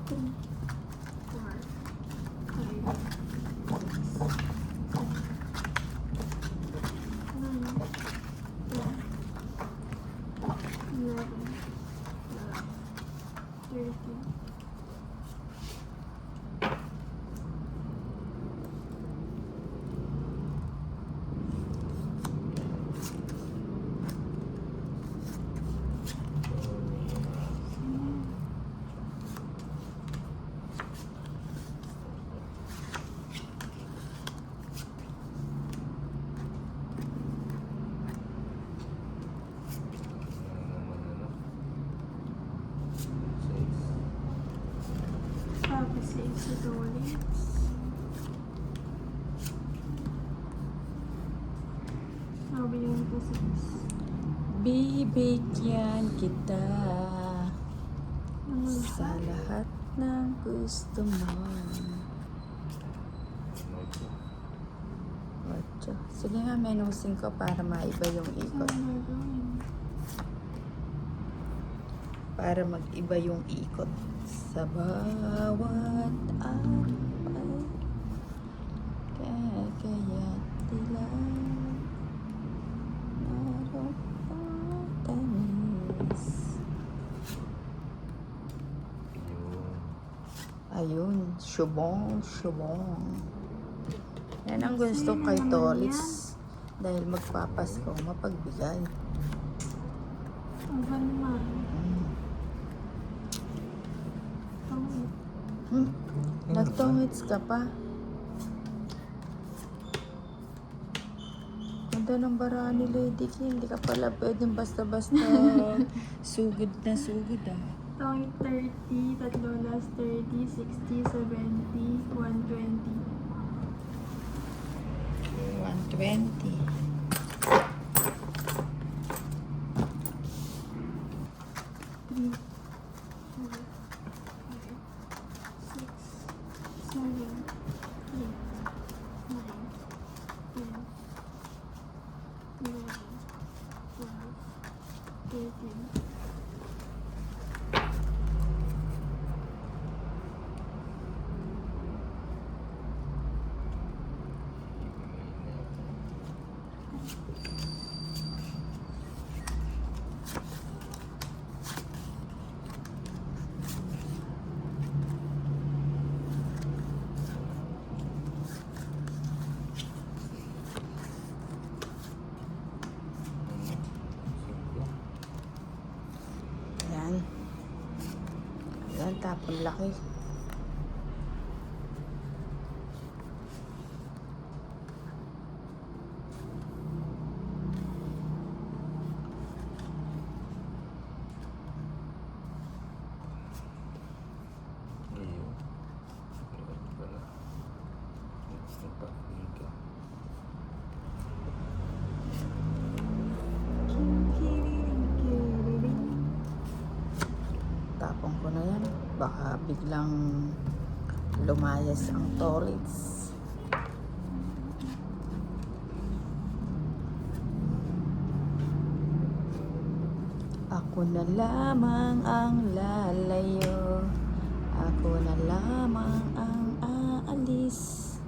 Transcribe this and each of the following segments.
3, 4, 5, 9, 10, 11, 12, 13. Tapos 6 ito ulit. Sabi yun po 6. Bibigyan kita sa lahat ng gusto mo. 8. Sige nga, menusin ko para maiba yung ikot. Para mag-iba yung ikot. Sa bawat araw kaya tila narapatanis. Ayun, syubong. Yan ang gusto kay Tolits. Dahil magpapasko, mapagbigay. Ang naman. Nagtongits ka pa. Ganda ng bara ni Lady Kim. Hindi ka pala pwedeng basta-basta sugod na sugod ah. Tawag 30, tatlo last 30, 60, 70, 120. 120. Yan, tapon laki. Tapon ko na yan. Baka biglang lumayas ang Tolits. Ako na lamang ang lalayo. Ako na lamang ang aalis.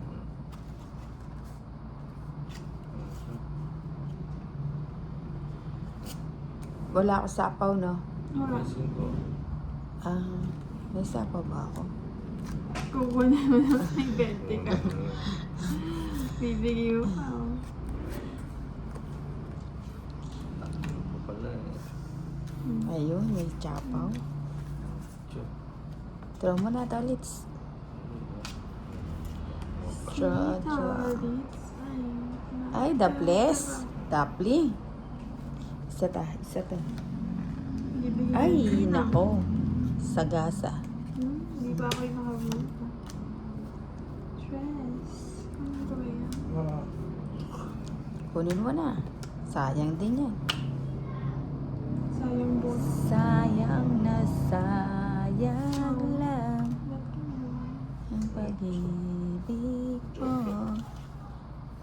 Wala ako sapaw, no? Wala. May sapaw ba ako? Kukuha naman ako may 20 ka. Bibigay mo pa ako. Ayun, may sapaw. Throw mo na, Tolits. Ay, daples. Dapli. Isa ta. Ay, nako. Sagasa. Hindi pa ako yung nakabuta. Stress. Ano ba yan? Kunin mo na. Sayang din yan. Sayang buwan. Sayang na sayang lang ang pag-ibig mo.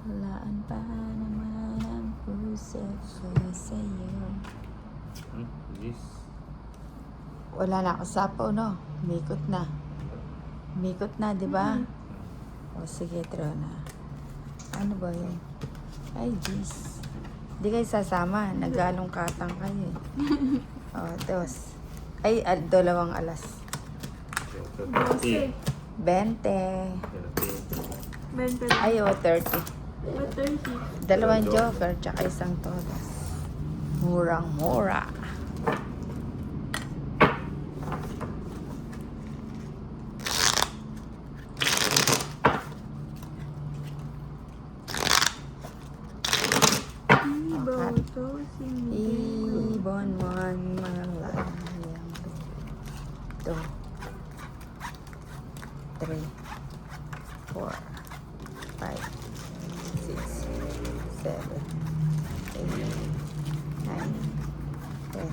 Walaan pa naman ang puso ko sa'yo. Yes. Wala na ako sapaw, no? Umikot na. Mikot na, di ba? O sige, draw na. Ano ba yun? Ay, jeez. Di kayo sasama. Naggalong katang kayo eh. O, dos. Ay, dalawang alas. 12. 20. 20. Ay, o, 30. Ba't 30? Dalawang joker, tsaka isang todas. Murang-mura. Iboto, sindi. Ibon man malayang. 2, 3, 4, 5, 6, 7, 8, 9, 10,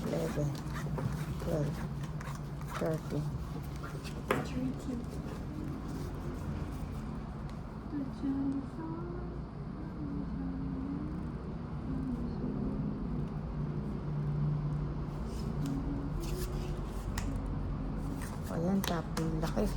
11, 12, 13. 30. O yan, tapos laki.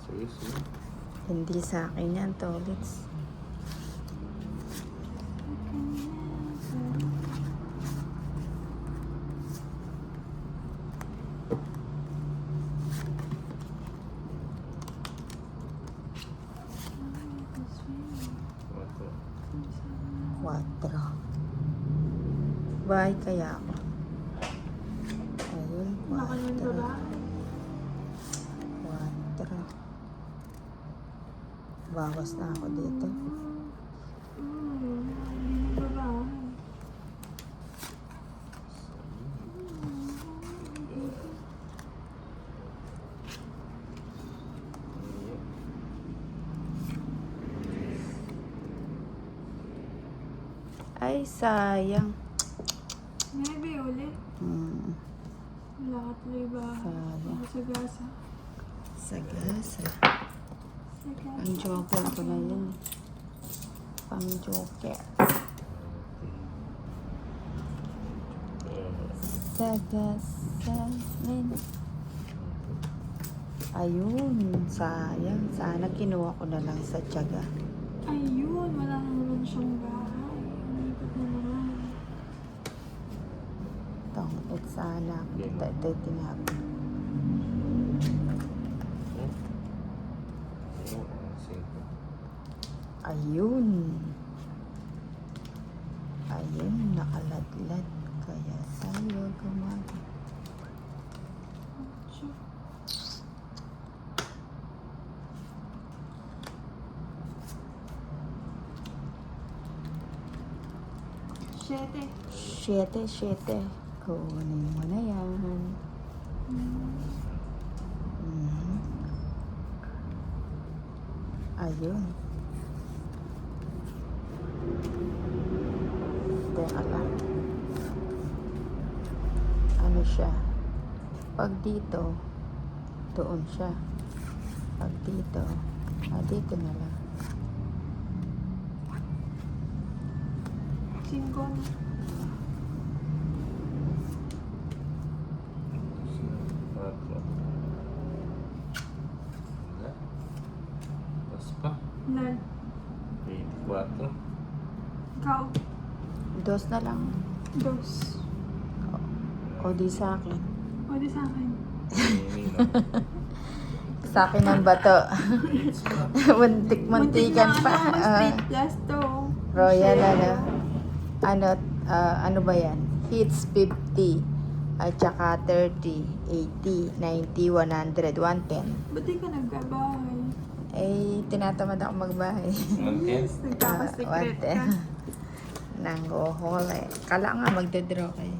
Sige. Hindi sa akin yan, tolits. Quatro. 4. Bahay kaya ako. Ayun, Baka yung 4. babae. 4. Bawas na ako dito. Hindi yung babae. Ay, sayang. Maybe ulit. Wala ka tuloy bahay. Sayang. Sagasa. Sagasa. Sagasa. Ang joker ko na yun. Pang joker. Sagasa. Ayun, sayang. Sana kinuha ko na lang sa tiyaga. Ayun, wala na naman siyang bahay. Umikot na naman. Tongit sana. Ito tinapin. Ayun. Ayun, nakaladlad. Kaya tayo gumagay. Siya. Siyete. 7. Kunin mo na yan. Ayun. Teka lang. Ano siya? Pag dito, doon siya. Pag dito, dito na lang. 5 na. Quatro. Wala. Pas pa. Nan. 24. Ikaw. 2 na lang. 2. O di sa akin. O di sa akin. Nino. Sa akin ang bato. Muntik-muntikan pa. Straight plus to. Royal ano ba yan? Hits 50 at saka 30, 80, 90, 100, 110. Ba't di ka nagbabahay? Eh, tinatamad ako magbahay. 110. Nagkaka-secret ka. Nanggohole. Kala nga magdodraw kayo.